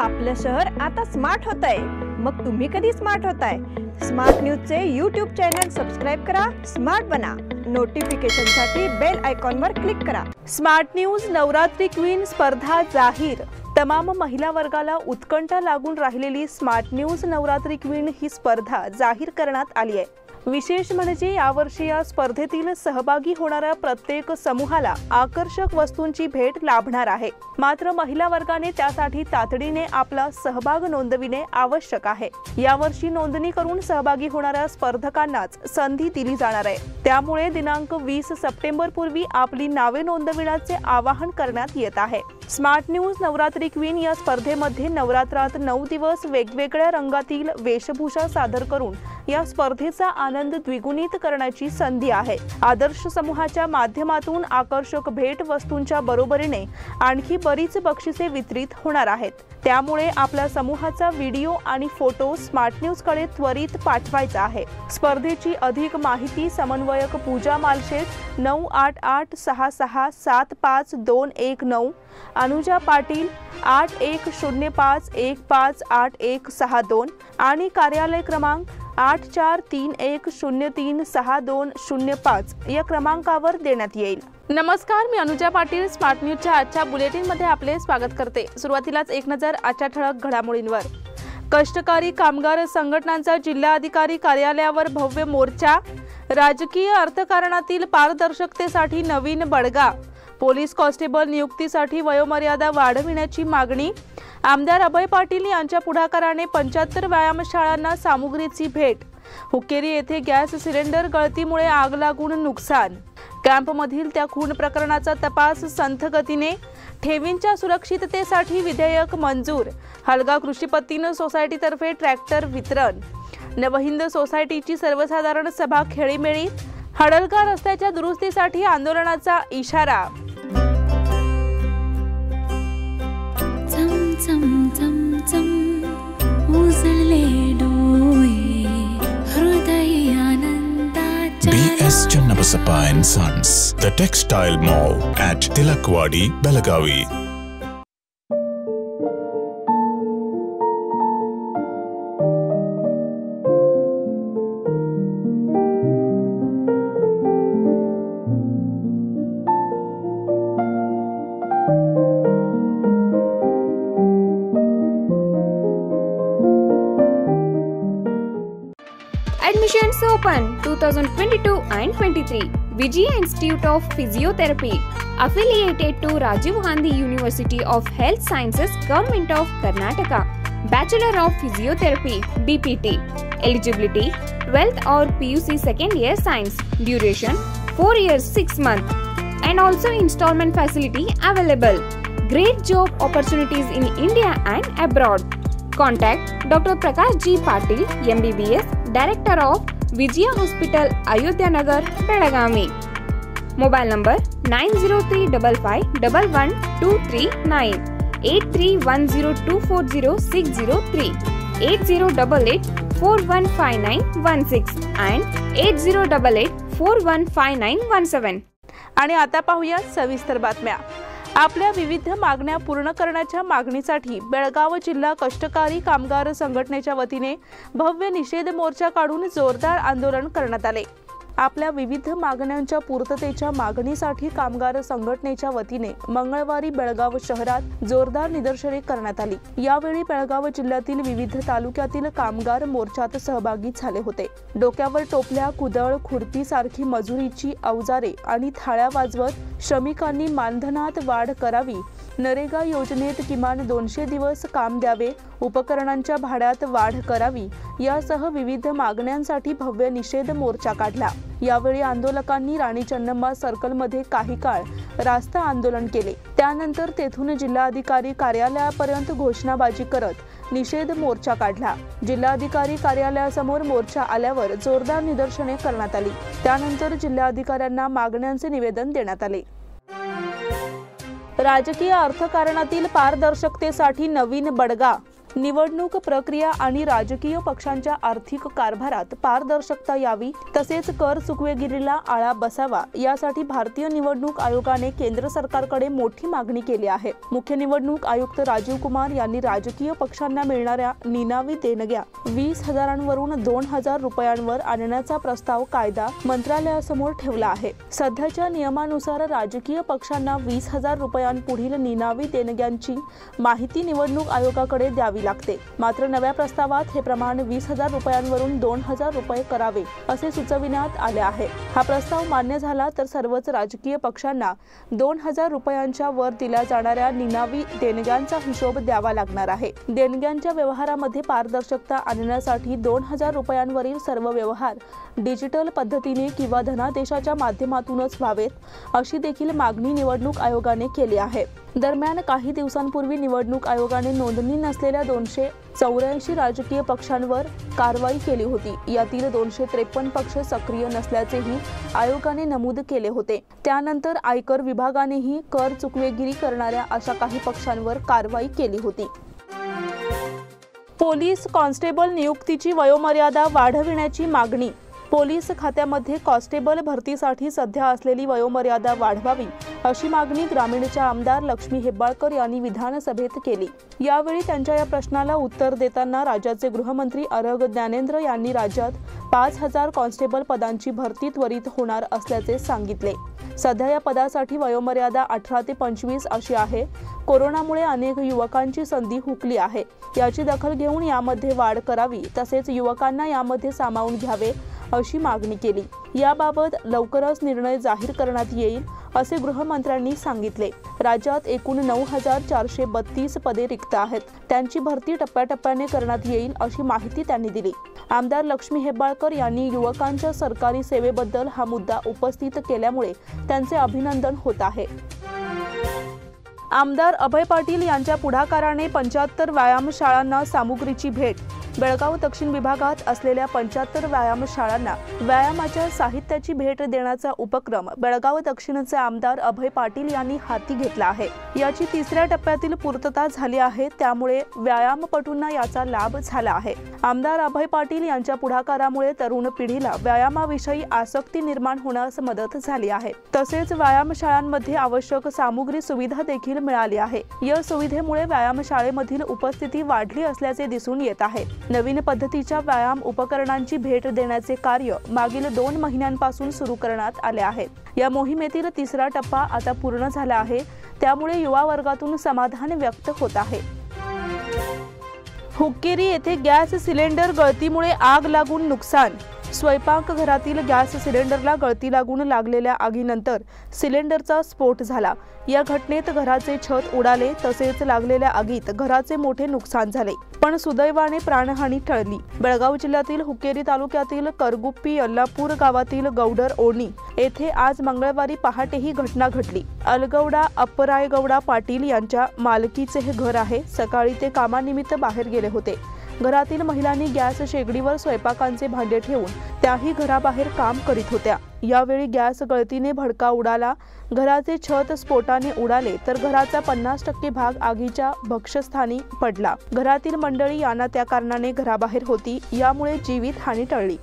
आपलं शहर आता स्मार्ट होतंय, मग तुम्ही कधी स्मार्ट होताय? स्मार्ट न्यूजचे यूट्यूब चॅनल सबस्क्राइब करा, स्मार्ट बना। नोटिफिकेशनसाठी बेल आयकॉनवर क्लिक करा। स्मार्ट न्यूज नवरात्री क्वीन स्पर्धा जाहीर। तमाम महिला वर्गाला उत्कंठा लागून राहिलेली स्मार्ट न्यूज नवरात्री क्वीन ही स्पर्धा जाहीर करण्यात आली आहे। विशेष म्हणजे यावर्षी या स्पर्धेतील सहभागी होणाऱ्या प्रत्येक समूहाला आकर्षक वस्तूंची भेट लाभणार आहे। मात्र महिला वर्गाने त्यासाठी तातडीने आपला सहभाग नोंदविणे आवश्यक आहे। यावर्षी नोंदणी करून सहभागी होणाऱ्या स्पर्धकांनाच संधी दिली जाणार आहे। त्यामुळे दिनांक 20 सप्टेंबर पूर्वी आपली नावे नोंदविण्याचे आवाहन करण्यात येत आहे। स्मार्ट न्यूज नवरात्री क्वीन या स्पर्धेमध्ये नवरात्रात 9 दिवस वेगवेगळ्या रंगातील वेशभूषा सादर करून या स्पर्धेचा आनंद द्विगुणित करण्याची संधी आहे। आदर्श समूहाच्या माध्यमातून आकर्षक भेट वस्तूंच्या बरोबरीने आणखी बरीच बक्षिसे वितरित होणार आहेत। त्यामुळे आपल्या समूहाचा व्हिडिओ आणि फोटो स्मार्ट न्यूज कडे त्वरित पाठवायचा आहे। स्पर्धेची अधिक माहिती समन्वयक पूजा मालशेत 9886675219, अनुजा पाटील 8105158162 आणि कार्यालय क्रमांक 8431036205 या क्रमांकावर देण्यात येईल। नमस्कार, मी अनुजा पाटील स्मार्ट न्यूजच्या आजच्या बुलेटिन मध्ये आपले स्वागत करते। सुरुवातीलाच एक नजर आजच्या ठळक घडामोडींवर। कष्टकरी कामगार संघटनांचा जिल्हाधिकारी कार्यालयावर भव्य मोर्चा। राजकीय अर्थकारणातील पारदर्शकतेसाठी नवीन बडगा। पोलीस कॉन्स्टेबल नियुक्तीसाठी वयोमर्यादा वाढविण्याची मागणी। आमदार अभय पाटील यांच्या पुढाकाराने 75 व्यायामशाळांना सामुग्रीची भेट। हुक्केरी येथे गॅस सिलेंडर गळतीमुळे आग लागून नुकसान। कॅम्पमधील त्या खून प्रकरणाचा तपास संथ गतीने। ठेवींच्या सुरक्षिततेसाठी विधेयक मंजूर। हलगा कृषी पत्तीन सोसायटीतर्फे ट्रॅक्टर वितरण। नवहिंद सोसायटीची सर्वसाधारण सभा खेळीमेळी। हडलगा रस्त्याच्या दुरुस्तीसाठी आंदोलनाचा इशारा। BS Channabasappa and Sons, the Textile Mall at Tilakwadi, Belagavi. Admissions open 2022 and 23. Vijaya Institute of Physiotherapy, affiliated to Rajiv Gandhi University of Health Sciences, Government of Karnataka. Bachelor of Physiotherapy, BPT. Eligibility 12th or PUC second year science. Duration 4 years 6 months. And also installment facility available. Great job opportunities in India and abroad. Contact Dr. Prakash G. Patil, MBBS, Director of Vijaya Hospital, Ayodhya Nagar, Belagavi. Mobile number 9035511239, 8310240603, 8088415916 and 8088415917. आणि आता पाहूया सविस्तर बातम्या। आपल्या विविध मागण्या पूर्ण करण्याच्या मागणीसाठी बेळगाव जिल्हा कष्टकरी कामगार संघटनेच्या वतीने भव्य निषेध मोर्चा काढून जोरदार आंदोलन करण्यात आले। आपल्या विविध मागण्यांच्या पूर्ततेच्या मागणीसाठी कामगार संघटनेच्या वतीने मंगळवारी बेळगाव शहरात जोरदार निदर्शने करण्यात आली। यावेळी बेळगाव जिल्ह्यातील विविध तालुक्यातील कामगार मोर्चात सहभागी झाले होते। डोक्यावर टोपल्या, कुदळ, खुरपी सारखी मजुरीची अवजारे आणि थाळ्या वाजवत श्रमिकांनी मानधनात वाढ करावी, नरेगा योजनेत किमान 200 दिवस काम द्यावे, उपकरणांच्या भाड्यात वाढ करावी यासह विविध मागण्यांसाठी भव्य निषेध मोर्चा काढला। यावेळी आंदोलकांनी राणी चन्नम्मा सर्कलमध्ये काही काळ रास्ता आंदोलन केले। त्यानंतर तेथून जिल्हाधिकारी कार्यालयापर्यंत घोषणाबाजी करत निषेध मोर्चा काढला। जिल्हाधिकारी कार्यालयासमोर मोर्चा आल्यावर जोरदार निदर्शने करण्यात आली। त्यानंतर जिल्हाधिकाऱ्यांना मागण्यांचे निवेदन देण्यात आले। राजकीय अर्थकारणातील पारदर्शकतेसाठी नवीन बडगा। निवडणूक प्रक्रिया आणि राजकीय पक्षांच्या आर्थिक कारभारात पारदर्शकता यावी तसेच कर चुकवेगिरीला आळा बसावा यासाठी भारतीय निवडणूक आयोगाने केंद्र सरकारकडे मोठी मागणी केली आहे। मुख्य निवडणूक आयुक्त राजीव कुमार यांनी राजकीय पक्षांना मिळणाऱ्या निनावी देणग्या 20,000 वरून 2,000 रुपयांवर आणण्याचा प्रस्ताव कायदा मंत्रालयासमोर ठेवला आहे। सध्याच्या नियमानुसार राजकीय पक्षांना 20,000 रुपयांपुढील निनावी देणग्यांची माहिती निवडणूक आयोगाकडे द्यावी लागते। मात्र नव्या प्रस्तावात हे प्रमाण 20,000 रुपयांवरून 2,000 रुपये करावे असे सुचविण्यात आले आहे। हा प्रस्ताव मान्य झाला तर सर्वच राजकीय पक्षांना 2,000 रुपयांच्या वर दिल्या जाणाऱ्या निनावी देणग्यांचा हिशोब द्यावा लागणार आहे। देणग्यांच्या व्यवहारामध्ये पारदर्शकता आणण्यासाठी 2,000 रुपयांवरील सर्व व्यवहार डिजिटल पद्धतीने किंवा धनादेशाच्या माध्यमातूनच व्हावेत अशी देखील मागणी निवडणूक आयोगाने केली आहे। दरम्यान काही दिवसांपूर्वी निवडणूक आयोगाने नोंदणी नसलेल्या 284 राजकीय पक्षांवर कारवाई केली होती। यातील 253 पक्ष सक्रिय नसल्याचेही आयोगाने नमूद केले होते। त्यानंतर आयकर विभागानेही कर चुकवेगिरी करणाऱ्या अशा काही पक्षांवर कारवाई केली होती। पोलीस कॉन्स्टेबल नियुक्तीची वयोमर्यादा वाढविण्याची मागणी। पोलीस खात्यामध्ये कॉन्स्टेबल भरतीसाठी सध्या असलेली वयोमर्यादा वाढवावी अशी मागणी ग्रामीणच्या आमदार लक्ष्मी हेब्बाळकर यांनी विधानसभेत केली। यावेळी त्यांच्या या प्रश्नाला उत्तर देताना राज्याचे गृहमंत्री आरग ज्ञानेंद्र यांनी राज्यात 5,000 कॉन्स्टेबल पदांची भरती त्वरित होणार असल्याचे सांगितले। सध्या या पदासाठी वयोमर्यादा 18 ते 25 अशी आहे। कोरोनामुळे अनेक युवकांची संधी हुकली आहे। याची दखल घेऊन यामध्ये वाढ करावी तसेच युवकांना यामध्ये सामावून घ्यावे अशी मागणी केली। याबाबत लवकरच निर्णय जाहीर करण्यात येईल असे गृहमंत्र्यांनी सांगितले। राज्यात एकूण 9,432 पदे रिक्त आहेत। त्यांची भरती टप्प्याटप्प्याने करण्यात येईल अशी माहिती त्यांनी दिली। आमदार लक्ष्मी हेब्बाळकर यांनी युवकांच्या सरकारी सेवेबद्दल हा मुद्दा उपस्थित केल्यामुळे त्यांचे अभिनंदन होत आहे। आमदार अभय पाटील यांच्या पुढाकाराने 75 व्यायामशाळांना सामुग्रीची भेट। बेळगाव दक्षिण विभागात असलेल्या 75 व्यायामशाळांना व्यायामाच्या साहित्याची भेट देण्याचा उपक्रम बेळगाव दक्षिणचे आमदार अभय पाटील यांनी हाती घेतला आहे। याची 3ऱ्या टप्प्यातील पूर्तता झाली आहे, त्यामुळे व्यायामपटूंना याचा लाभ झाला आहे। आमदार अभय पाटील यांच्या पुढाकारामुळे तरुण पिढीला व्यायामाविषयी आसक्ती निर्माण होण्यास मदत झाली आहे। तसेच व्यायामशाळांमध्ये आवश्यक सामुग्री सुविधा देखील मिळाली आहे। या सुविधेमुळे व्यायामशाळेमधील उपस्थिती वाढली असल्याचे दिसून येत आहे। नवीन पद्धतीच्या व्यायाम उपकरणांची भेट देण्याचे कार्य मागील 2 महिन्यांपासून सुरू करण्यात आले आहे। या मोहिमेतील 3रा टप्पा आता पूर्ण झाला आहे, त्यामुळे युवा वर्गातून समाधान व्यक्त होत आहे। हुक्केरी येथे गॅस सिलेंडर गळतीमुळे आग लागून नुकसान। स्वयंपाकघरातील गॅस सिलेंडरला गळती लागून लागलेल्या आगीनंतर सिलेंडरचा स्फोट झाला। या घटनेत घराचे छत उडाले तसेच लागलेल्या आगीत घराचे मोठे नुकसान झाले, पण सुदैवाने प्राणहानी टळली। बेळगाव जिल्ह्यातील हुक्केरी तालुक्यातील करगुप्पी यल्लापूर गावातील गौडर ओढणी येथे आज मंगळवारी पहाटे ही घटना घडली। अलगौडा अप्परायगौडा पाटील यांच्या मालकीचे हे घर आहे। सकाळी ते कामानिमित्त बाहेर गेले होते। घरातील महिलांनी गॅस शेगडीवर स्वयंपाकांचे भांडे ठेवून त्याही घराबाहेर काम करीत होत्या। यावेळी गॅस गळतीने भडका उडाला। घराचे छत स्फोटाने उडाले तर घराचा 50% भाग आगीच्या भक्ष्यस्थानी पडला। घरातील मंडळी यांना त्या कारणाने घराबाहेर होती, यामुळे जीवित हानी टळली।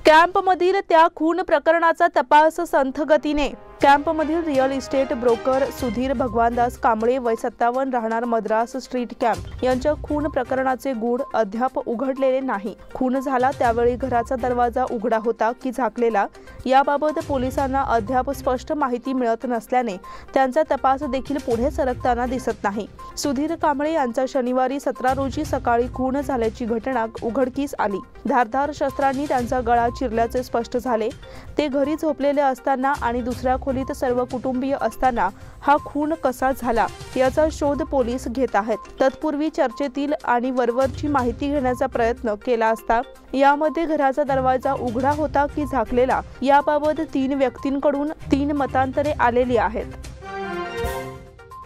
कॅम्पमधील त्या खून प्रकरणाचा तपास संथ गतीने। कॅम्पमधील real estate broker Sudhir Bhagwandas Kamble वय 57 राहणार मद्रास स्ट्रीट कॅम्प यांच्या खून प्रकरणाचे गूढ अद्याप उघडलेले नाही। खून झाला त्यावेळी घराचा दरवाजा उघडा होता की झाकलेला याबाबत पोलिसांना अद्याप स्पष्ट माहिती मिळत नसल्याने त्यांचा तपास देखील पुढे सरकताना दिसत नाही। सुधीर कांबळे यांचा शनिवारी 17 रोजी सकाळी खून झाल्याची घटना उघडकीस आली। धारदार शस्त्रांनी त्यांचा गळा चिरल्याचे स्पष्ट झाले। ते घरी झोपलेले असताना आणि दुसऱ्या खोलीत सर्व कुटुंबीय असताना हा खून कसा झाला याचा शोध पोलीस घेत आहेत। तत्पूर्वी चर्चेतील आणि वरवरची माहिती घेण्याचा प्रयत्न केला असता यामध्ये घराचा दरवाजा उघडा होता की झाकलेला याबाबत 3 व्यक्तींकडून 3 मतांतरे आलेली आहेत।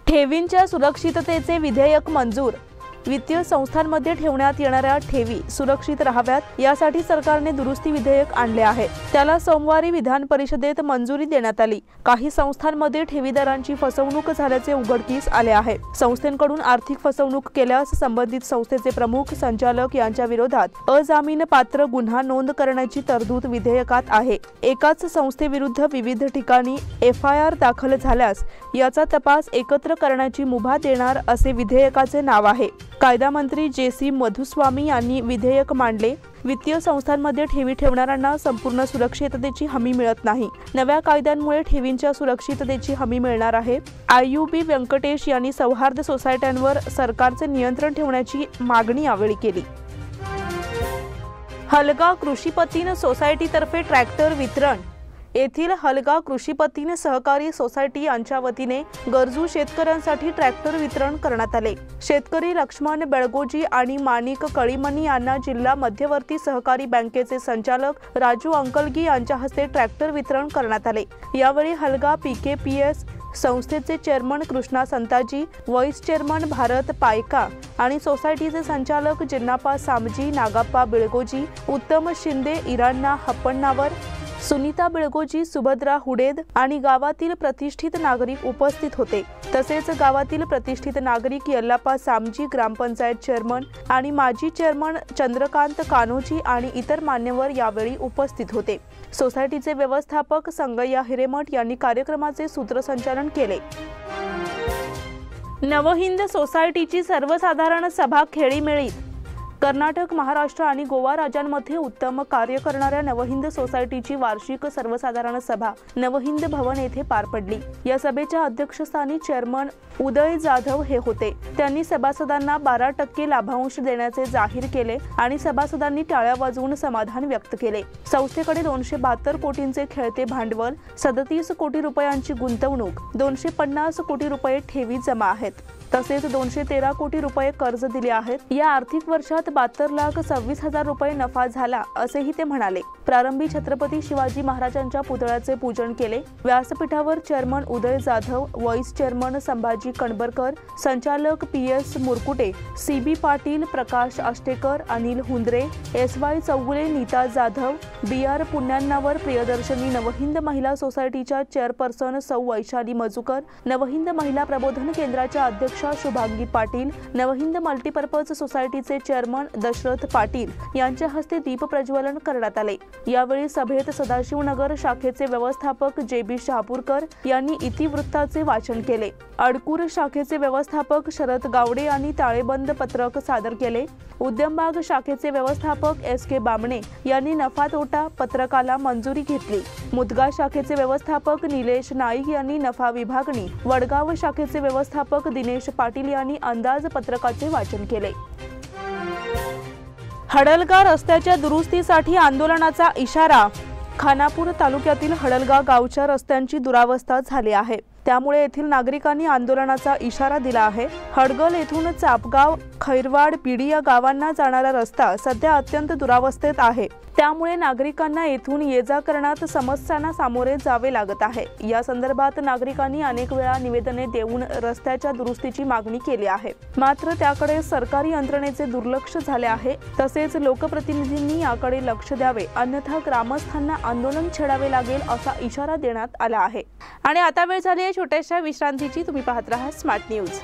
ठेवींच्या सुरक्षिततेचे विधेयक मंजूर। वित्तीय संस्थांमध्ये ठेवण्यात येणाऱ्या ठेवी सुरक्षित राहाव्यात यासाठी सरकारने दुरुस्ती विधेयक आणले आहे। त्याला सोमवारी विधान परिषदेत मंजुरी देण्यात आली। काही संस्थांमध्ये ठेवीदारांची फसवणूक झाल्याचे उघडकीस आले आहे। संस्थेकडून आर्थिक फसवणूक केल्यास संबंधित संस्थेचे प्रमुख संचालक यांच्या विरोधात अजामीनपात्र गुन्हा नोंद करण्याची तरतूद विधेयकात आहे। एकाच संस्थेविरुद्ध विविध ठिकाणी FIR दाखल झाल्यास याचा तपास एकत्र करण्याची मुभा देणार असे विधेयकाचे नाव आहे। कायदा मंत्री JC मधुस्वामी यांनी विधेयक मांडले। वित्तीय संस्थांमध्ये ठेवी ठेवणाऱ्यांना संपूर्ण सुरक्षिततेची हमी मिळत नाही। नव्या कायद्यांमुळे ठेवींच्या सुरक्षिततेची हमी मिळणार आहे। IUB व्यंकटेश यांनी सौहार्द सोसायट्यांवर सरकारचे नियंत्रण ठेवण्याची मागणी यावेळी केली। हलगा कृषी पत्तीन सोसायटीतर्फे ट्रॅक्टर वितरण। येथील हलगा कृषी पत्तीन सहकारी सोसायटी यांच्या वतीने गरजू शेतकऱ्यांसाठी ट्रॅक्टर वितरण करण्यात आले। शेतकरी लक्ष्मण बेळगोजी आणि माणिक कळीमणी यांना जिल्हा मध्यवर्ती सहकारी बँकेचे संचालक राजू अंकलगी यांच्या हस्ते ट्रॅक्टर वितरण करण्यात आले। यावेळी हलगा PKPS संस्थेचे chairman Krishna Santaji, vice chairman Bharat Payka आणि सोसायटीचे संचालक जिन्नाप्पा सामजी, नागाप्पा बेळगोजी, उत्तम शिंदे, इराण्णा हप्पण्णावर, सुनीता बेळगोजी, सुभद्रा हुडेद आणि गावातील प्रतिष्ठित नागरिक उपस्थित होते। तसेच गावातील प्रतिष्ठित नागरिक यल्लाप्पा सामजी, ग्रामपंचायत चेअरमन आणि माजी चेअरमन चंद्रकांत कान्होजी आणि इतर मान्यवर यावेळी उपस्थित होते। सोसायटीचे व्यवस्थापक संगय्या हिरेमठ यांनी कार्यक्रमाचे सूत्रसंचालन केले। नवहिंद सोसायटीची सर्वसाधारण सभा खेळीमेळीत। कर्नाटक, महाराष्ट्र आणि गोवा राज्यांमध्ये उत्तम कार्य करणाऱ्या नवहिंद सोसायटीची वार्षिक सर्वसाधारण सभा नवहिंद भवन येथे पार पडली। या सभेच्या अध्यक्षस्थानी चेअरमन उदय जाधव हे होते। त्यांनी सभासदांना 12% लाभांश देण्याचे जाहीर केले आणि सभासदांनी टाळ्या वाजवून समाधान व्यक्त केले। संस्थेकडे 272 कोटींचे खेळते भांडवल, 37 कोटी रुपयांची गुंतवणूक, 250 कोटी रुपये ठेवी जमा आहेत। तसेच 213 कोटी रुपये कर्ज दिले आहेत। या आर्थिक वर्षात 72,26,000 रुपये नफा झाला असेही ते म्हणाले। प्रारंभी छत्रपती शिवाजी महाराजांच्या पुतळ्याचे पूजन केले। व्यासपीठावर चेअरमन उदय जाधव, व्हाईस चेअरमन संभाजी कणबरकर, संचालक PS मुरकुटे, CB पाटील, प्रकाश आष्टेकर, अनिल हुंद्रे, SY चौगुले, नीता जाधव, BR पुण्याण्णावर, प्रियदर्शनी नवहिंद महिला सोसायटीच्या चेअरपर्सन सौ वैशाली मजुकर, नवहिंद महिला प्रबोधन केंद्राच्या अध्यक्षा शुभांगी पाटील, नवहिंद मल्टीपर्पज सोसायटीचे चेअरमन दशरथ पाटील यांच्या हस्ते दीप प्रज्वलन करण्यात आले। यावेळी सभेत सदाशिवनगर शाखेचे व्यवस्थापक JB शहापूरकर यांनी इतिवृत्ताचे वाचन केले। अडकूर शाखेचे व्यवस्थापक शरद गावडे यांनी ताळेबंद पत्रक सादर केले। उद्यमबाग शाखेचे व्यवस्थापक SK बामणे यांनी नफा तोटा पत्रकाला मंजुरी घेतली। मुदगा शाखेचे व्यवस्थापक निलेश नाईक यांनी नफा विभागणी, वडगाव शाखेचे व्यवस्थापक दिनेश पाटील यांनी अंदाज पत्रकाचे वाचन केले। हडलगा रस्त्याच्या दुरुस्तीसाठी आंदोलनाचा इशारा। खानापूर तालुक्यातील हडलगा गावच्या रस्त्यांची दुरावस्था झाली आहे, त्यामुळे येथील नागरिकांनी आंदोलनाचा इशारा दिला आहे। हडगल येथून चापगाव, खैरवाड, पिडी या गावांना जाणारा रस्ता सध्या अत्यंत दुरावस्थेत आहे, त्यामुळे नागरिकांना येथून ये-जा करण्यात समस्यांना सामोरे जावे लागत आहे। या संदर्भात नागरिकांनी अनेक वेळा निवेदने देऊन रस्त्याच्या दुरुस्तीची मागणी केली आहे, मात्र त्याकडे सरकारी यंत्रणेचे दुर्लक्ष झाले आहे। तसेच लोकप्रतिनिधींनी याकडे लक्ष द्यावे, अन्यथा ग्रामस्थांना आंदोलन छेडावे लागेल असा इशारा देण्यात आला आहे। आणि आता वेळ झाली आहे छोट्याशा विश्रांतीची। तुम्ही पाहत रहा स्मार्ट न्यूज।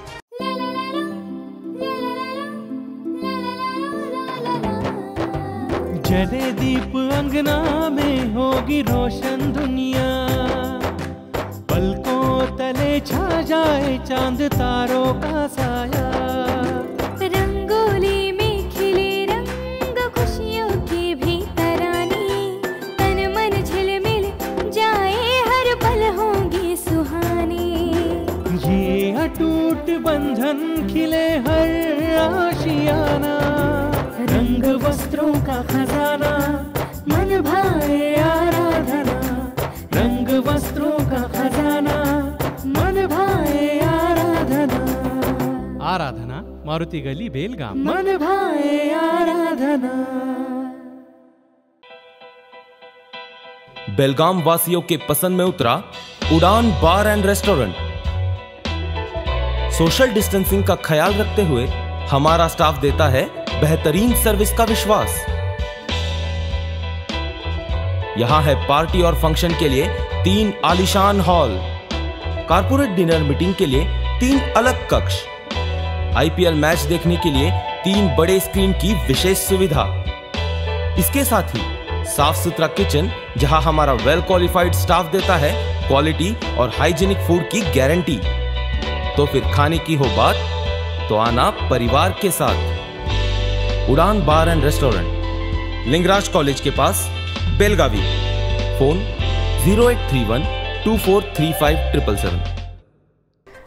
जले दीप अंगना में होगी रोशन दुनिया, पलकों तले छा जाए चांद तारों का साया, रंगोली में खिले रंग खुशियों की भी तरानी, तन मन झिलमिल जाए हर पल होंगी सुहानी, ये अटूट बंधन खिले हर आशियाना, रंग वस्त्रों का खजाना मन भाए आराधना, रंग वस्त्रों का खजाना मन भाए आराधना, आराधना मारुति गली बेलगाम, मन भाए आराधना। बेलगाम वासियों के पसंद में उतरा उड़ान बार एंड रेस्टोरेंट। सोशल डिस्टेंसिंग का ख्याल रखते हुए हमारा स्टाफ देता है बेहतरीन सर्विस का विश्वास। यहाँ है पार्टी और फंक्शन के लिए 3 आलीशान हॉल, कारपोरेट डिनर मीटिंग के लिए 3 अलग कक्ष, IPL मैच देखने के लिए 3 बड़े स्क्रीन की विशेष सुविधा। इसके साथ ही साफ सुथरा किचन, जहां हमारा वेल क्वालिफाइड स्टाफ देता है क्वालिटी और हाइजीनिक फूड की गारंटी। तो फिर खाने की हो बात तो आना परिवार के साथ। उड़ान बार एंड रेस्टोरेंट, लिंगराज कॉलेज के पास, बेलगावी। फोन 0831 2435 777।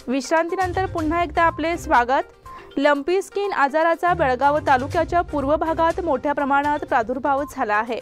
विश्रांतीनंतर पुन्हा एकदा आपले स्वागत। लंपी स्किन आजाराचा बेळगाव तालुक्याच्या पूर्व भागात मोठ्या प्रमाणात प्रादुर्भाव झाला आहे।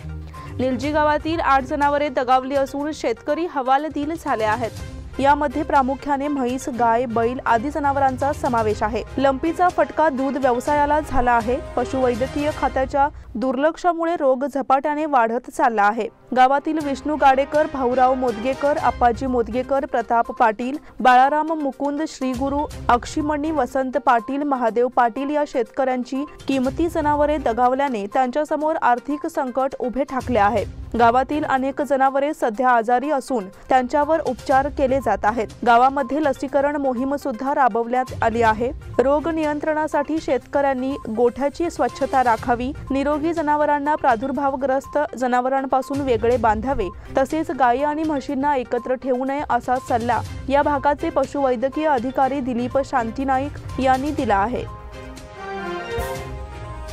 निलजी गावातील 8 जनावरे दगावली असून शेतकरी हवालदिल झाले आहेत। यामध्ये प्रामुख्याने म्हैस, गाय, बैल आदी जनावरांचा समावेश आहे। लंपीचा फटका दूध व्यवसायाला झाला आहे। पशुवैद्यकीय खात्याच्या दुर्लक्षामुळे रोग झपाट्याने वाढत चालला आहे। गावातील विष्णू गाडेकर, भाऊराव मोदगेकर, अप्पाजी मोदगेकर, प्रताप पाटील, बाळाराम मुकुंद श्रीगुरु, अक्षिमणी वसंत पाटील, महादेव पाटील या शेतकऱ्यांची किमती जनावरे दगावल्याने त्यांच्यासमोर आर्थिक संकट उभे ठाकले आहे। गावातील अनेक जनावरे सध्या आजारी असून त्यांच्यावर उपचार केले जात आहेत। गावामध्ये लसीकरण मोहीम सुद्धा राबवण्यात आली आहे। रोग नियंत्रणासाठी शेतकऱ्यांनी गोठ्याची स्वच्छता राखावी, निरोगी जनावरांना प्रादुर्भावग्रस्त जनावरांपासून वेगळे बांधावे, तसेच गायी आणि म्हशींना एकत्र ठेवू नये असा सल्ला या भागाचे पशुवैद्यकीय अधिकारी दिलीप शांती नाईक यांनी दिला आहे।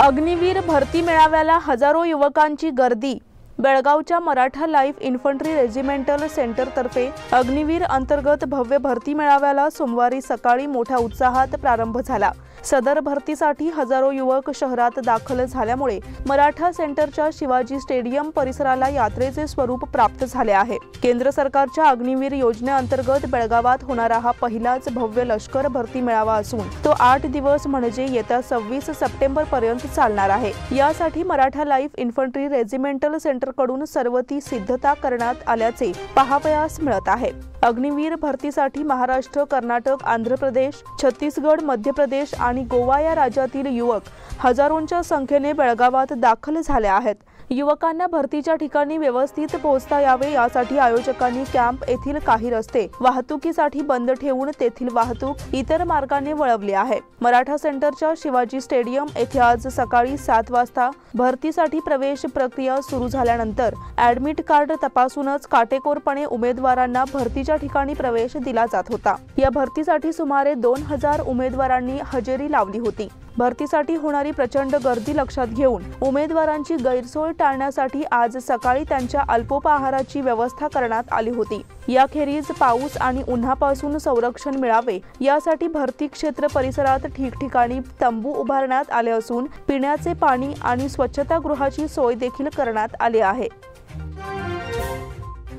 अग्निवीर भरती मेळाव्याला हजारो युवकांची गर्दी। बेळगावच्या मराठा लाईफ इन्फंट्री रेजिमेंटल सेंटरतर्फे अग्निवीर अंतर्गत भव्य भरती मेळाव्याला सोमवारी सकाळी मोठ्या उत्साहात प्रारंभ झाला। सदर भरतीसाठी हजारो युवक शहरात दाखल झाल्यामुळे मराठा सेंटरच्या शिवाजी स्टेडियम परिसराला यात्रेचे स्वरूप प्राप्त झाले आहे। केंद्र सरकारच्या अग्निवीर योजनेअंतर्गत बेळगावात होणारा हा पहिलाच भव्य लष्कर भरती मेळावा असून तो 8 दिवस म्हणजे येत्या 26 सप्टेंबर पर्यंत चालणार आहे। यासाठी मराठा लाईफ इन्फंट्री रेजिमेंटल सेंटरकडून सर्व ती सिद्धता करण्यात आल्याचे पाहावयास मिळत आहे। अग्निवीर भरतीसाठी महाराष्ट्र, कर्नाटक, आंध्र प्रदेश, छत्तीसगड, मध्य प्रदेश आणि गोवा या राज्यातील युवक हजारोंच्या संख्येने बेळगावात दाखल झाले आहेत। युवकांना भरतीच्या ठिकाणी व्यवस्थित पोहोचता यावे यासाठी आयोजकांनी कॅम्प येथील काही रस्ते वाहतुकीसाठी बंद ठेवून तेथील वाहतूक इतर मार्गाने वळवली आहे। मराठा सेंटरच्या शिवाजी स्टेडियम येथे आज सकाळी 7 वाजता भरतीसाठी प्रवेश प्रक्रिया सुरू झाल्यानंतर ॲडमिट कार्ड तपासूनच काटेकोरपणे उमेदवारांना भरतीच्या ठिकाणी प्रवेश दिला जात होता। या भरतीसाठी सुमारे 2000 उमेदवारांनी हजेरी लावली होती। भरतीसाठी होणारी प्रचंड गर्दी लक्षात घेऊन उमेदवारांची गैरसोय टाळण्यासाठी आज सकाळी त्यांच्या अल्पोपहाराची व्यवस्था करण्यात आली होती। याखेरीज पाऊस आणि उन्हापासून संरक्षण मिळावे यासाठी भरती क्षेत्र परिसरात ठिकठिकाणी तंबू उभारण्यात आले असून पिण्याचे पाणी आणि स्वच्छतागृहाची सोय देखील करण्यात आली आहे।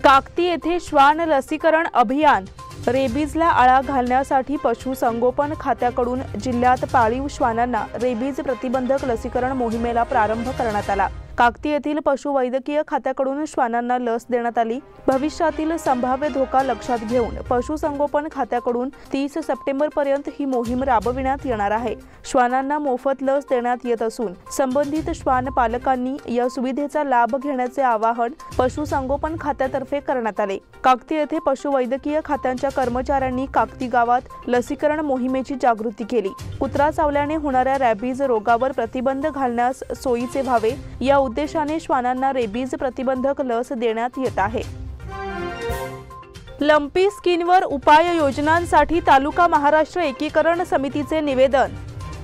काकती येथे श्वान लसीकरण अभियान। रेबीजला आळा घालण्यासाठी पशुसंगोपन खात्याकडून जिल्ह्यात पाळीव श्वानांना रेबीज प्रतिबंधक लसीकरण मोहिमेला प्रारंभ करण्यात आला। काकती येथील पशुवैद्यकीय खात्याकडून श्वानांना लस देण्यात आली। भविष्यातील संभाव्य धोका लक्षात घेऊन पशुसंगोपन खात्याकडून 30 सप्टेंबर पर्यंत ही मोहीम राबविण्यात येणार आहे। श्वानांना मोफत लस देण्यात येत असून संबंधित श्वान पालकांनी या सुविधेचा लाभ घेण्याचे आवाहन पशुसंगोपन खात्यातर्फे करण्यात आले। काकती येथे पशुवैद्यकीय खात्यांच्या कर्मचाऱ्यांनी काकती गावात लसीकरण मोहिमेची जागृती केली। कुत्रा चावल्याने होणाऱ्या रॅबीज रोगावर प्रतिबंध घालण्यास सोयीचे व्हावे या उद्देशाने श्वानांना रेबीज प्रतिबंधक लस देण्यात येत आहे। लंपी स्किनवर उपाय योजनांसाठी तालुका महाराष्ट्र एकीकरण समितीचे निवेदन।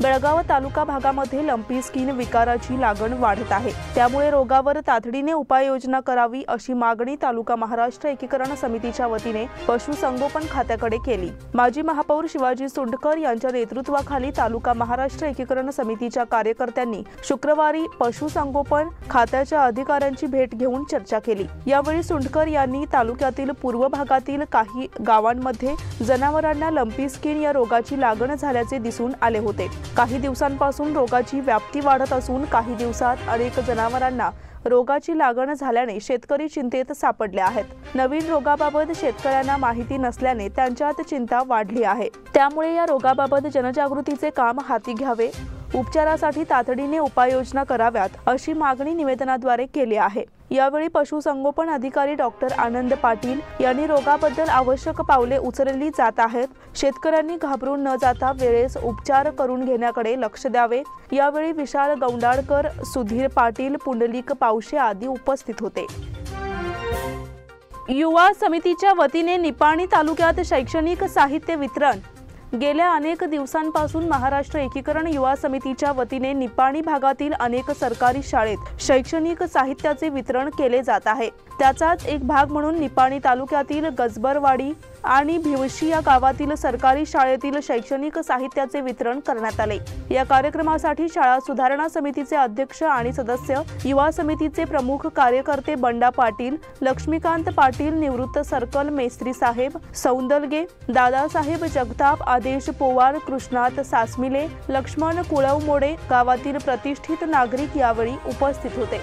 बेळगाव तालुका भागामध्ये लंपी स्किन विकाराची लागण वाढत आहे, त्यामुळे रोगावर तातडीने उपाययोजना करावी अशी मागणी तालुका महाराष्ट्र एकीकरण समितीच्या वतीने पशुसंगोपन खात्याकडे केली। माजी महापौर शिवाजी सुंडकर यांच्या नेतृत्वाखाली तालुका महाराष्ट्र एकीकरण समितीच्या कार्यकर्त्यांनी शुक्रवारी पशुसंगोपन खात्याच्या अधिकाऱ्यांची भेट घेऊन चर्चा केली। यावेळी सुंडकर यांनी तालुक्यातील पूर्व भागातील काही गावांमध्ये जनावरांना लंपी स्किन या रोगाची लागण झाल्याचे दिसून आले होते। काही दिवसांपासून रोगाची व्याप्ती वाढत असून काही दिवसात अनेक जनावरांना रोगाची लागण झाल्याने शेतकरी चिंतेत सापडले आहेत। नवीन रोगाबाबत शेतकऱ्यांना माहिती नसल्याने त्यांच्यात चिंता वाढली आहे। त्यामुळे या रोगाबाबत जनजागृतीचे काम हाती घ्यावे, उपचारासाठी तातडीने उपाययोजना कराव्यात अशी मागणी निवेदनाद्वारे केली आहे। यावेळी पशुसंगोपन अधिकारी डॉक्टर आनंद पाटील यांनी रोगाबद्दल आवश्यक पावले उचलली जात आहेत, शेतकऱ्यांनी घाबरून न जाता वेळेस उपचार करून घेण्याकडे लक्ष द्यावे। यावेळी विशाल गौंडाळकर, सुधीर पाटील, पुंडलिक पावशे आदी उपस्थित होते। युवा समितीच्या वतीने निपाणी तालुक्यात शैक्षणिक साहित्य वितरण। गेल्या अनेक दिवसांपासून महाराष्ट्र एकीकरण युवा समितीच्या वतीने निपाणी भागातील अनेक सरकारी शाळेत शैक्षणिक साहित्याचे वितरण केले जात आहे। त्याचाच एक भाग म्हणून निपाणी तालुक्यातील गजबरवाडी आणि भिवशी या गावातील सरकारी शाळेतील शैक्षणिक साहित्याचे वितरण करण्यात आले। या कार्यक्रमासाठी शाळा सुधारणा समितीचे अध्यक्ष आणि सदस्य, युवा समितीचे प्रमुख कार्यकर्ते बंडा पाटील, लक्ष्मीकांत पाटील, निवृत्त सर्कल मेस्त्री साहेब सौंदलगे, दादासाहेब जगताप, आदेश पोवार, कृष्णात सासमिले, लक्ष्मण कुळवमोडे, गावातील प्रतिष्ठित नागरिक यावेळी उपस्थित होते।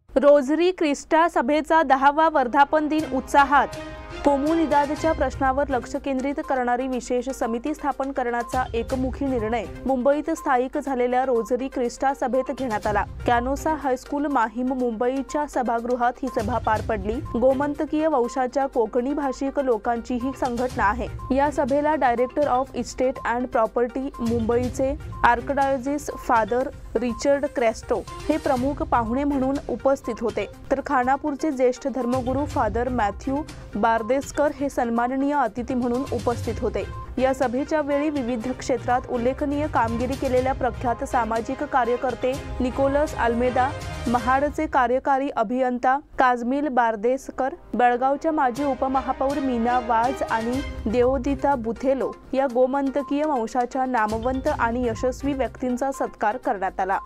रोझरी क्रिस्टा सभेचा 10वा वर्धापन दिन उत्साहात। कोमुनिदादच्या प्रश्नावर लक्ष केंद्रित करणारी विशेष समिती स्थापन करण्याचा एकमुखी निर्णय मुंबईत स्थायिक झालेल्या रोझरी क्रिस्टा सभेत घेण्यात आला। कॅनोसा हायस्कूल माहीम मुंबईच्या सभागृहात ही सभा पार पडली। गोमंतकीय वंशाच्या कोकणी भाषिक लोकांची ही संघटना आहे। या सभेला director of estate and property मुंबईचे आर्कडायसिस फादर रिचर्ड क्रेस्टो हे प्रमुख पाहुणे म्हणून उपस्थित होते, तर खानापूरचे ज्येष्ठ धर्मगुरू फादर मॅथ्यू बारदेस्कर हे सन्माननीय अतिथी म्हणून उपस्थित होते। या सभेच्या वेळी विविध क्षेत्रात उल्लेखनीय कामगिरी केलेल्या प्रख्यात सामाजिक कार्यकर्ते निकोलस अल्मेदा, महाडचे कार्यकारी अभियंता काजमिल बारदेस्कर, बेळगावच्या माजी उपमहापौर मीना वाज आणि देवोदिता बुथेलो या गोमंतकीय वंशाच्या नामवंत आणि यशस्वी व्यक्तींचा सत्कार करण्यात आला।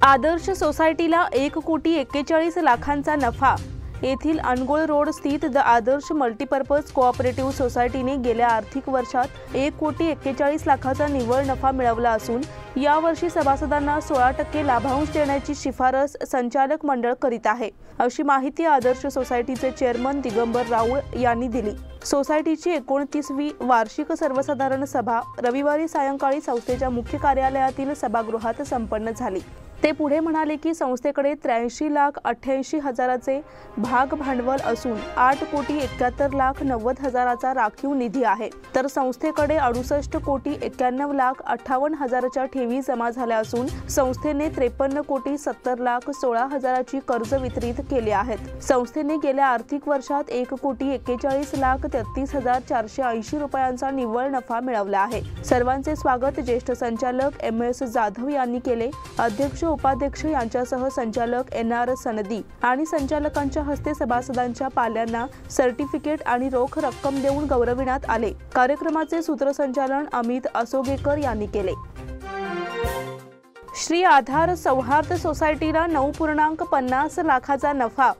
आदर्श सोसायटीला 1,41,00,000 नफा। येथील अनगोळ रोड स्थित द आदर्श मल्टीपर्पज कोऑपरेटिव्ह सोसायटीने गेल्या आर्थिक वर्षात 1,41,00,000 निव्वळ नफा मिळवला असून यावर्षी सभासदांना 16% लाभांश देण्याची शिफारस संचालक मंडळ करीत आहे, अशी माहिती आदर्श सोसायटीचे चेअरमन दिगंबर राऊळ यांनी दिली। सोसायटीची 29वी वार्षिक सर्वसाधारण सभा रविवारी सायंकाळी संस्थेच्या मुख्य कार्यालयातील सभागृहात संपन्न झाली। ते पुढे म्हणाले की संस्थेकडे 83,88,000चे भाग भांडवल असून 8,71,90,000चा राखीव निधी आहे, तर संस्थेकडे 68,91,58,000च्या ठेवी जमा झाल्या असून संस्थेने 53,70,16,000ची कर्ज वितरित केली आहेत। संस्थेने गेल्या आर्थिक वर्षात 1,41,33,480 रुपयांचा निव्वळ नफा मिळवला आहे। सर्वांचे स्वागत ज्येष्ठ संचालक MS जाधव यांनी केले। अध्यक्ष उपाध्यक्ष यांच्यासह संचालक NR सनदी आणि संचालकांच्या हस्ते सभासदांच्या पाल्यांना सर्टिफिकेट आणि रोख रक्कम देऊन गौरविण्यात आले। कार्यक्रमाचे सूत्रसंचालन अमित असोगेकर यांनी केले। श्री आधार सौहार्द सोसायटीला 9,50 लाखाचा नफा।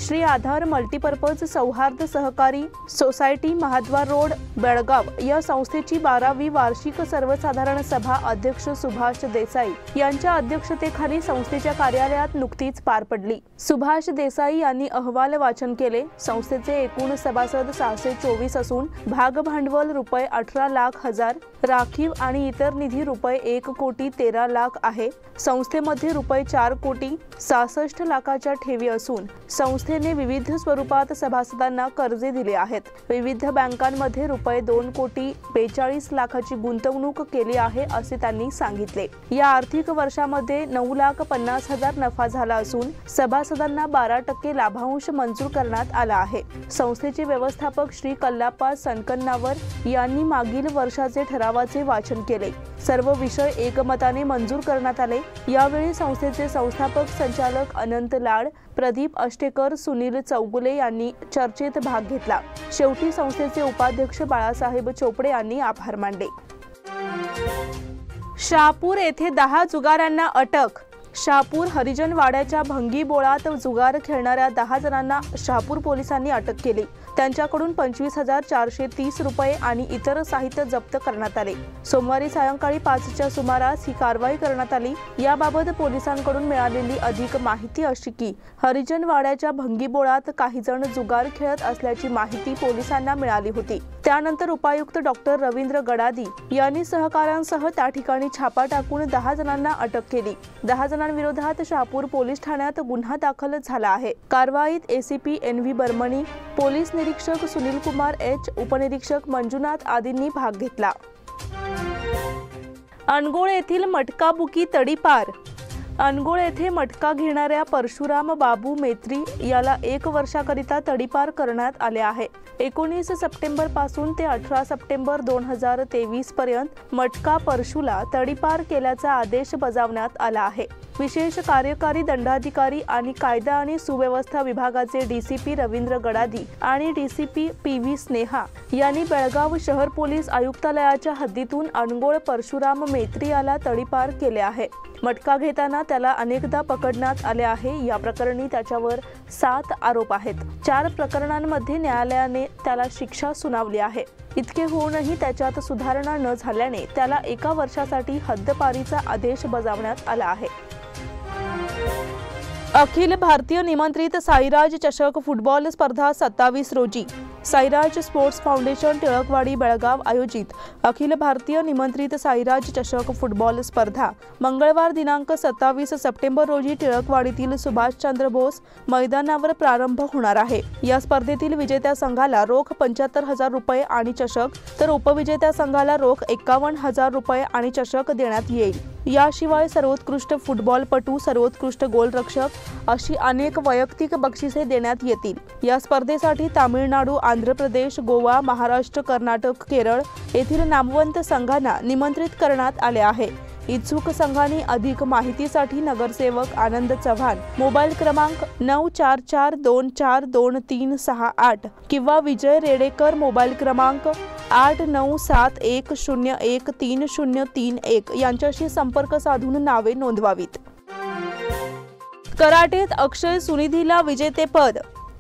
श्री आधार मल्टीपर्पज सौहार्द सहकारी सोसायटी महाद्वार रोड बेळगाव या संस्थेची 12वी वार्षिक सर्वसाधारण सभा अध्यक्ष सुभाष देसाई यांच्या अध्यक्षतेखाली संस्थेच्या कार्यालयात नुकतीच पार पडली। सुभाष देसाई यांनी अहवाल वाचन केले। संस्थेचे एकूण सभासद 624 असून भाग भांडवल रुपये 18,00,000, राखीव आणि इतर निधी रुपये 1,13,00,000 आहे। संस्थेमध्ये रुपये 4,66,00,000च्या ठेवी असून संस्थेने विविध स्वरूपात सभासदांना कर्जे दिली आहेत। विविध बँकांमध्ये रुपये 2,42,00,000ची गुंतवणूक केली आहे असे त्यांनी सांगितले। या आर्थिक वर्षामध्ये 9,50,000 नफा झाला असून सभासदांना 12% लाभांश मंजूर करण्यात आला आहे। संस्थेचे व्यवस्थापक श्री कल्लाप्पा सनकन्नावर यांनी मागील वर्षाचे ठरावाचे वाचन केले। सर्व विषय एकमताने मंजूर करण्यात आले। यावेळी संस्थेचे संस्थापक संचालक अनंत लाड, प्रदीप अष्टेकर, सुनील चौगुले यांनी चर्चेत भाग घेतला। शेवटी संस्थेचे उपाध्यक्ष बाळासाहेब चोपडे यांनी आभार मानले। शहापूर येथे 10 जुगारांना अटक। शहापूर हरिजन वाड्याच्या भंगी बोळात जुगार खेळणाऱ्या 10 जणांना शहापूर पोलिसांनी अटक केली। त्यांच्याकडून 25,430 रुपये आणि इतर साहित्य जप्त करण्यात आले। सोमवारी सायंकाळी 5च्या सुमारास ही कारवाई करण्यात आली। याबाबत पोलिसांकडून मिळालेली अधिक माहिती अशी की हरिजनवाड्याच्या भंगीबोळात काही जण जुगार खेळत असल्याची माहिती पोलिसांना मिळाली होती। त्यानंतर उपायुक्त डॉक्टर रवींद्र गडादी यांनी सहकाऱ्यांसह त्या ठिकाणी छापा टाकून 10 जणांना अटक केली। 10 जणांविरोधात शहापूर पोलीस ठाण्यात गुन्हा दाखल झाला आहे। कारवाईत एसीपी NV बर्मणी, पोलीस निरीक्षक सुनील कुमार H, उपनिरीक्षक मंजुनाथ आदींनी भाग घेतला। अनगोळ येथील मटकाबुकी तडीपार। अनगोळ येथे मटका घेणाऱ्या परशुराम बाबू मेत्री याला 1 वर्षाकरिता तडीपार करण्यात आले आहे। 19 सप्टेंबर पासून ते 18 सप्टेंबर 2023 पर्यंत मटका परशुला तडीपार केल्याचा आदेश बजावण्यात आला आहे। विशेष कार्यकारी दंडाधिकारी आणि कायदा आणि सुव्यवस्था विभागाचे DCP रवींद्र गडादी आणि DCP PV स्नेहा यांनी बेळगाव शहर पोलीस आयुक्तालयाच्या हद्दीतून अनगोळ परशुराम मेत्री याला तडीपार केले आहे। मटका घेताना त्याला अनेकदा पकडण्यात आले आहे। या प्रकरणी त्याच्यावर 7 आरोप आहेत। 4 प्रकरणांमध्ये न्यायालयाने त्याला शिक्षा सुनावली आहे। इतके होऊनही त्याच्यात सुधारणा न झाल्याने त्याला 1 वर्षासाठी हद्दपारीचा आदेश बजावण्यात आला आहे। अखिल भारतीय निमंत्रित साईराज चषक फुटबॉल स्पर्धा 27 रोजी साईराज स्पोर्ट्स फाउंडेशन टिळकवाडी बेळगाव आयोजित अखिल भारतीय निमंत्रित साईराज चषक फुटबॉल स्पर्धा मंगळवार दिनांक 27 सप्टेंबर रोजी टिळकवाडीतील सुभाषचंद्र बोस मैदानावर प्रारंभ होणार आहे। या स्पर्धेतील विजेत्या संघाला रोख 75,000 रुपये आणि चषक तर उपविजेत्या संघाला रोख 51,000 रुपये आणि चषक देण्यात येईल। याशिवाय सर्वोत्कृष्ट फुटबॉलपटू, सर्वोत्कृष्ट गोलरक्षक अशी अनेक वैयक्तिक बक्षिसे देण्यात येतील। या स्पर्धेसाठी तामिळनाडू, आंध्र प्रदेश, गोवा, महाराष्ट्र, कर्नाटक, केरळ येथील नामवंत संघांना निमंत्रित करण्यात आले आहे। इच्छुक संघांनी अधिक माहितीसाठी नगरसेवक आनंद चव्हाण, मोबाईल क्रमांक 9442422368 किंवा विजय रेडेकर, मोबाईल क्रमांक 8971013031 यांच्याशी संपर्क साधून नावे नोंदवावीत। कराटेत अक्षय सुनिधीला विजेतेपद।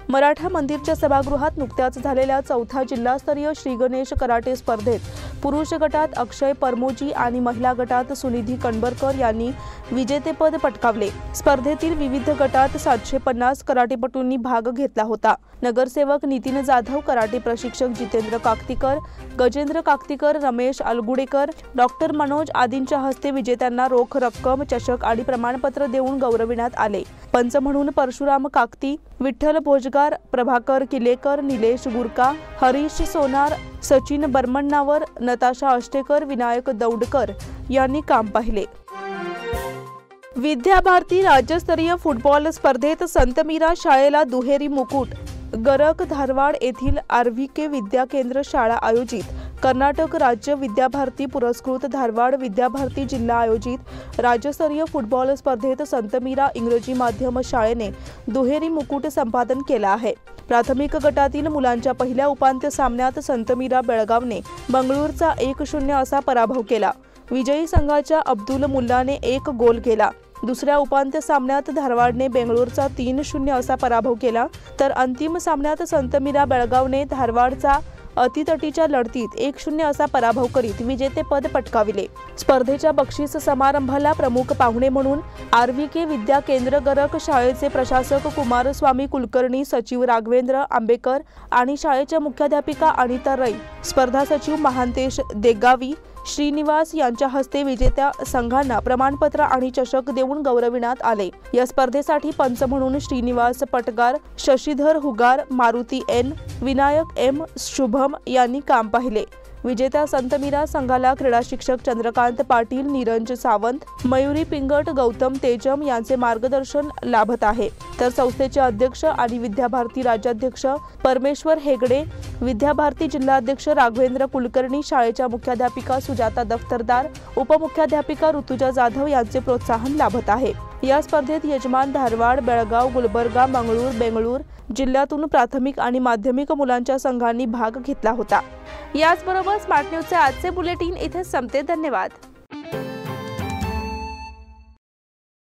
मराठा मंदिरच्या सभागृहात नुकत्याच झालेल्या 4था जिल्हास्तरीय श्री गणेश कराटे स्पर्धेत पुरुष गटात अक्षय परमोजी आणि महिला गटात सुनिधी कणबरकर यांनी विजेतेपद पटकावले। स्पर्धेतील विविध गटात 750 कराटेपटूंनी भाग घेतला होता। नगरसेवक नितीन जाधव, कराटे प्रशिक्षक जितेंद्र काकतीकर, गजेंद्र काकतीकर, रमेश अलगुडेकर, डॉक्टर मनोज आदींच्या हस्ते विजेत्यांना रोख रक्कम, चषक आणि प्रमाणपत्र देऊन गौरविण्यात आले। पंच म्हणून परशुराम काकती, विठ्ठल भोजगार, प्रभाकर किलेकर, निलेश गुरका, हरीश सोनार, सचिन बर्मण्णावर, नताशा अष्टेकर, विनायक दौडकर यांनी काम पाहिले। विद्याभारती राज्यस्तरीय फुटबॉल स्पर्धेत संत मीरा शाळेला दुहेरी मुकुट। गरक, धारवाड येथील RVK विद्या केंद्र शाळा आयोजित कर्नाटक राज्य विद्याभारती पुरस्कृत धारवाड विद्याभारती जिल्हा आयोजित राज्यस्तरीय फुटबॉल स्पर्धेत संत मीरा इंग्रजी माध्यम शाळेने दुहेरी मुकुट संपादन केला आहे। प्राथमिक गटातील मुलांच्या पहिल्या उपांत्य सामन्यात संत मीरा बेळगावने बंगळूरचा 1-0 असा पराभव केला। विजयी संघाच्या अब्दुल मुल्लाने 1 गोल केला। दुसऱ्या उपांत्य सामन्यात धारवाडने बेंगळूरचा 3-0 असा पराभव केला, तर अंतिम सामन्यात संत मीरा बेळगावने धारवाडचा अतितटीच्या लढतीत 1-0 असा पराभव करीत विजेतेपद पटकाविले। स्पर्धेच्या बक्षीस समारंभाला प्रमुख पाहुणे म्हणून RVK विद्या केंद्र गरक शाळेचे प्रशासक कुमारस्वामी कुलकर्णी, सचिव राघवेंद्र आंबेकर आणि शाळेच्या मुख्याध्यापिका अनिता रೈ, स्पर्धा सचिव महांतेश देगावी, श्रीनिवास यांच्या हस्ते विजेत्या संघांना प्रमाणपत्र आणि चषक देऊन गौरविण्यात आले। या स्पर्धेसाठी पंच म्हणून श्रीनिवास पटगार, शशीधर हुगार, मारुती N, विनायक M, शुभम यांनी काम पाहिले। विजेत्या संत मीरा संघाला क्रीडा शिक्षक चंद्रकांत पाटील, निरंज सावंत, मयुरी पिंगट, गौतम तेजम यांचे मार्गदर्शन लाभत आहे, तर संस्थेचे अध्यक्ष आणि विद्याभारती राज्याध्यक्ष परमेश्वर हेगडे, विद्याभारती जिल्हाध्यक्ष राघवेंद्र कुलकर्णी, शाळेच्या मुख्याध्यापिका सुजाता दफ्तरदार, उपमुख्याध्यापिका ऋतुजा जाधव यांचे प्रोत्साहन लाभत आहे। या स्पर्धेत यजमान धारवाड, बेळगाव, गुलबर्गा, मंगळूर, बेंगळूर जिल्ह्यातून प्राथमिक आणि माध्यमिक मुलांच्या संघांनी भाग घेतला होता। याचबरोबर स्मार्ट न्यूजचे आजचे बुलेटिन इथे संपते। धन्यवाद।